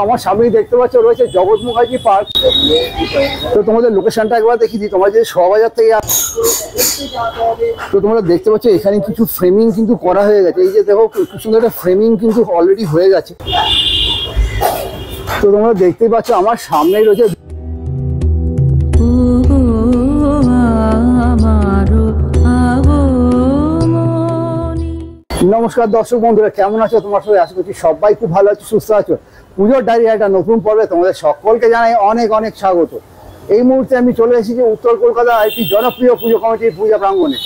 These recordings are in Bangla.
আমার সামনেই দেখতে পাচ্ছ রয়েছে জগৎ মুখার্জি পার্ক। তো তোমাদের লোকেশনটা একবার দেখিয়ে দিই। তোমরা যে শোভাবাজার থেকে তো তোমরা দেখতে পাচ্ছ এখানে কিছু ফ্রেমিং কিন্তু করা হয়ে গেছে। এই যে দেখো খুব সুন্দর একটা ফ্রেমিং কিন্তু অলরেডি হয়ে গেছে। তো তোমরা দেখতেই পাচ্ছ আমার সামনেই রয়েছে। নমস্কার দর্শক বন্ধুরা, কেমন আছো তোমরা সবাই? আশা করছি সবাই খুব ভালো আছো, সুস্থ আছো। পুজোর ডায়েরি একটা নতুন পর্বে তোমাদের সকলকে জানাই অনেক অনেক স্বাগত। এই মুহূর্তে আমি চলে এসেছি উত্তর কলকাতার একটি জনপ্রিয় পুজো কমিটির পূজা প্রাঙ্গণে।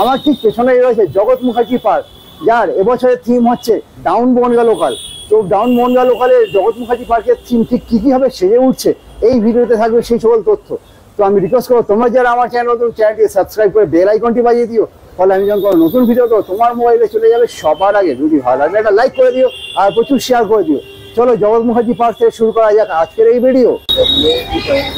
আমার ঠিক পেছনেই রয়েছে জগৎ মুখার্জি পার্ক, যার এবছরের থিম হচ্ছে ডাউন বনগা লোকাল। তো ডাউন বনগা লোকালে জগৎ মুখার্জি পার্কের থিম ঠিক কী কীভাবে সেজে উঠছে এই ভিডিওতে থাকবে সেই সকল তথ্য। তো আমি রিকোয়েস্ট করবো তোমরা যারা আমার চ্যানেলটি সাবস্ক্রাইব করে বেল আইকনটি বাজিয়ে দিও, ফলে আমি যখন কোনো নতুন ভিডিও দেবো তোমার মোবাইলে চলে যাবে সবার আগে। যদি ভালো লাগলে একটা লাইক করে দিও আর প্রচুর শেয়ার করে দিও। চলো জগৎ মুখার্জি পার্ক থেকে শুরু করা যাক আজকের এই ভিডিও।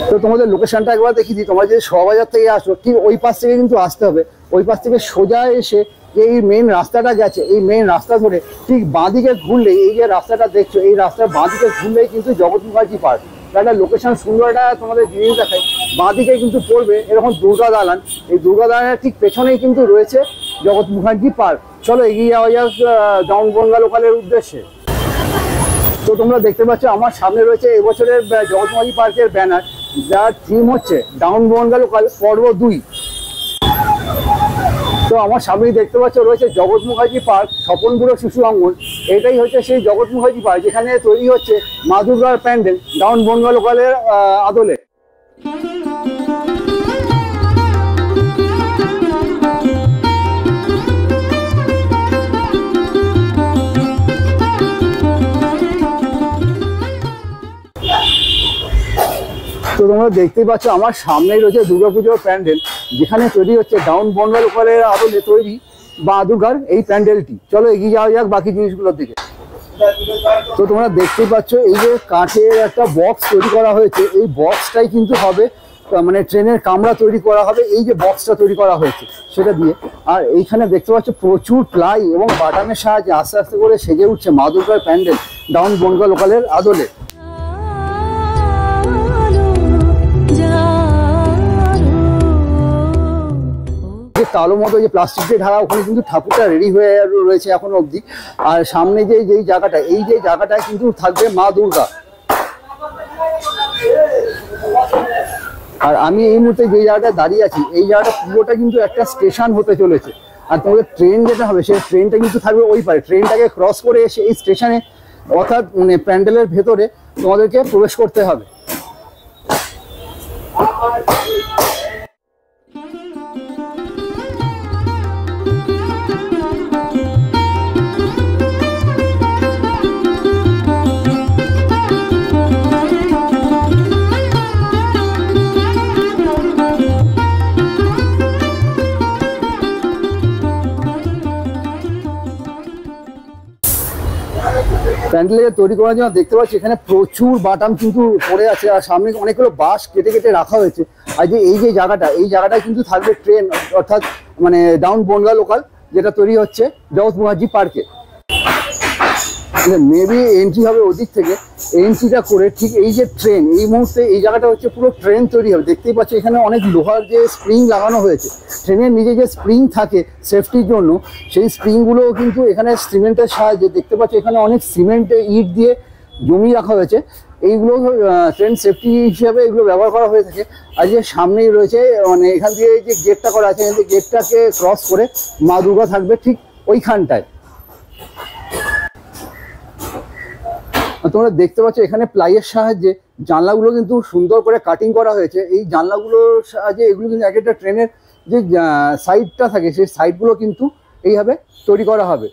তো তোমাদের লোকেশনটা একবার দেখিয়ে দিই। তোমরা যদি শোভাবাজার থেকে আসো ঠিক ওই পাশ থেকে কিন্তু আসতে হবে। ওই পাশ থেকে সোজা এসে এই মেন রাস্তাটা গেছে, এই মেন রাস্তা ধরে ঠিক বাঁদিকে ঘুরলেই, এই যে রাস্তাটা দেখছো এই রাস্তার বাঁদিকে ঘুরলেই কিন্তু জগৎ মুখার্জি পার্ক। একটা লোকেশন সুন্দর একটা তোমাদের জিনিস দেখায়। বাঁদিকে কিন্তু পড়বে এরকম দুর্গা দালান, এই দুর্গা দালানের ঠিক পেছনেই কিন্তু রয়েছে জগৎ মুখার্জি পার্ক। চলো এগিয়ে যাওয়া যাক ডাউন বনগা লোকালের উদ্দেশ্যে। তো তোমরা দেখতে পাচ্ছ আমার সামনে রয়েছে এবছরের জগৎ মুখার্জি পার্কের ব্যানার, যার থিম হচ্ছে ডাউন বনগা লোকাল পর্ব 2। তো আমার সামনেই দেখতে পাচ্ছ রয়েছে জগৎ মুখার্জি পার্ক স্বপনপুর শিশু অঙ্গন। এটাই হচ্ছে সেই জগৎ মুখার্জি পার্ক যেখানে তৈরি হচ্ছে মা দুর্গার প্যান্ডেল ডাউন বনগা লোকালের আদলে। তো তোমরা দেখতেই পাচ্ছ আমার সামনেই রয়েছে দুর্গাপুজোর প্যান্ডেল, যেখানে তৈরি হচ্ছে ডাউন বনগা লোকালের আদলে তৈরি মা দুর্গার এই প্যান্ডেলটি। চলো এগিয়ে যাওয়া যাক বাকি জিনিসগুলোর দিকে। তো তোমরা দেখতেই পাচ্ছ এই যে কাঠের একটা বক্স তৈরি করা হয়েছে, এই বক্সটাই কিন্তু হবে মানে ট্রেনের কামরা তৈরি করা হবে। এই যে বক্সটা তৈরি করা হয়েছে সেটা দিয়ে। আর এইখানে দেখতে পাচ্ছ প্রচুর প্লাই এবং বাটামের সাহায্যে আস্তে আস্তে করে সেজে উঠছে মা দুর্গার প্যান্ডেল ডাউন বনগা লোকালের আদলে। যে কালো মতো যে প্লাস্টিক দিয়ে ঢাকা, ওখানে কিন্তু ঠাকুরটা রেডি হয়ে রয়েছে এখনো অবধি। আর সামনে যেই জায়গাটা, এই যে জায়গাটায় কিন্তু থাকবে মা দুর্গা। আর আমি এই মুহূর্তে যে জায়গাটা দাঁড়িয়ে আছি, এই জায়গাটা পুরোটা কিন্তু একটা স্টেশন হতে চলেছে। আর তোমাদের ট্রেন যেটা হবে সেই ট্রেনটা কিন্তু থাকবে ওই পারে। ট্রেনটাকে ক্রস করে এসে এই স্টেশনে অর্থাৎ মানে প্যান্ডেলের ভেতরে তোমাদেরকে প্রবেশ করতে হবে। প্যান্ডেল তৈরি করার জন্য দেখতে পাচ্ছি এখানে প্রচুর বাটাম কিন্তু পড়ে আছে, আর সামনে অনেকগুলো বাঁশ কেটে কেটে রাখা হয়েছে। আর যে এই যে জায়গাটা, এই জায়গাটায় কিন্তু থাকবে ট্রেন, অর্থাৎ মানে ডাউন বনগা লোকাল যেটা তৈরি হচ্ছে জগৎ মুখার্জি পার্কে। মেবি এন্ট্রি হবে ওদিক থেকে, এন্ট্রিটা করে ঠিক এই যে ট্রেন, এই মুহূর্তে এই জায়গাটা হচ্ছে পুরো ট্রেন তৈরি হবে। দেখতেই পাচ্ছি এখানে অনেক লোহার যে স্প্রিং লাগানো হয়েছে, ট্রেনের নিজে যে স্প্রিং থাকে সেফটির জন্য, সেই স্প্রিংগুলোও কিন্তু এখানে সিমেন্টের সাহায্যে দেখতে পাচ্ছি এখানে অনেক সিমেন্টে ইট দিয়ে জমিয়ে রাখা হয়েছে। এইগুলো ট্রেন সেফটি হিসাবে এগুলো ব্যবহার করা হয়ে থাকে। আর যে সামনেই রয়েছে মানে এখান থেকে যে গেটটা করা আছে, গেটটাকে ক্রস করে মা দুর্গা থাকবে ঠিক ওইখানটায়। তোমরা দেখতে পাচ্ছ এখানে প্লাইয়ের সাহায্যে জানলাগুলো কিন্তু সুন্দর করে কাটিং করা হয়েছে। এই জানলাগুলোর সাহায্যে এগুলো কিন্তু এক একটা ট্রেনের যে সাইডটা থাকে সেই সাইডগুলো কিন্তু এইভাবে তৈরি করা হবে।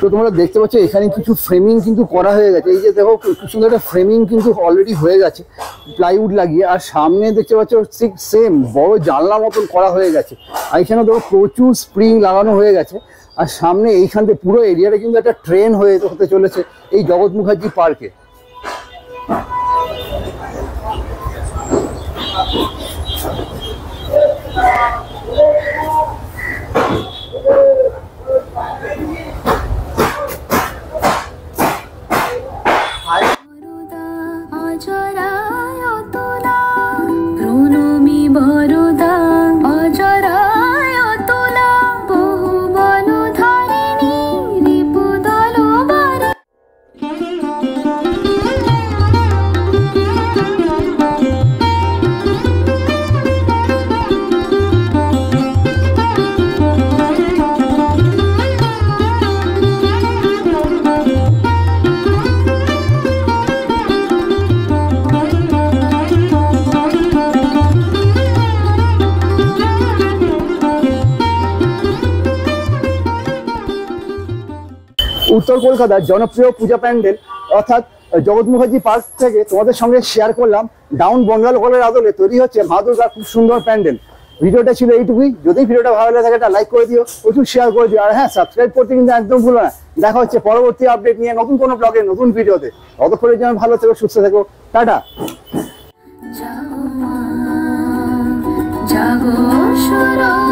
তো তোমরা দেখতে পাচ্ছ এখানে কিছু ফ্রেমিং কিন্তু করা হয়ে গেছে। এই যে দেখো খুব সুন্দর একটা ফ্রেমিং কিন্তু অলরেডি হয়ে গেছে প্লাইউড লাগিয়ে। আর সামনে দেখতে পাচ্ছ ঠিক সেম বড় জানলা মতন করা হয়ে গেছে। আর এখানে দেখো প্রচুর স্প্রিং লাগানো হয়ে গেছে। আর সামনে এইখান থেকে পুরো এরিয়াটা কিন্তু একটা ট্রেন হতে চলেছে এই জগৎ মুখার্জি পার্কে। উত্তর কলকাতার জনপ্রিয় পূজা প্যান্ডেল অর্থাৎ জগৎ মুখার্জি পার্ক থেকে তোমাদের সঙ্গে শেয়ার করলাম ডাউন বনগাল হলের আদলে তৈরি হচ্ছে মা দুর্গার খুব সুন্দর প্যান্ডেল। ভিডিওটা ছিল এইটুকুই। যদি ভিডিওটা ভালো লাগে থাকে একটা লাইক করে দিও, প্রচুর শেয়ার করে দিও, আর হ্যাঁ সাবস্ক্রাইব করতে কিন্তু একদম ভুলো না। দেখা হচ্ছে পরবর্তী আপডেট নিয়ে নতুন কোনো ব্লগে নতুন ভিডিওতে। ততক্ষণের জন্য ভালো থেকো, সুস্থ থেকো, টাটা। জাগো সুর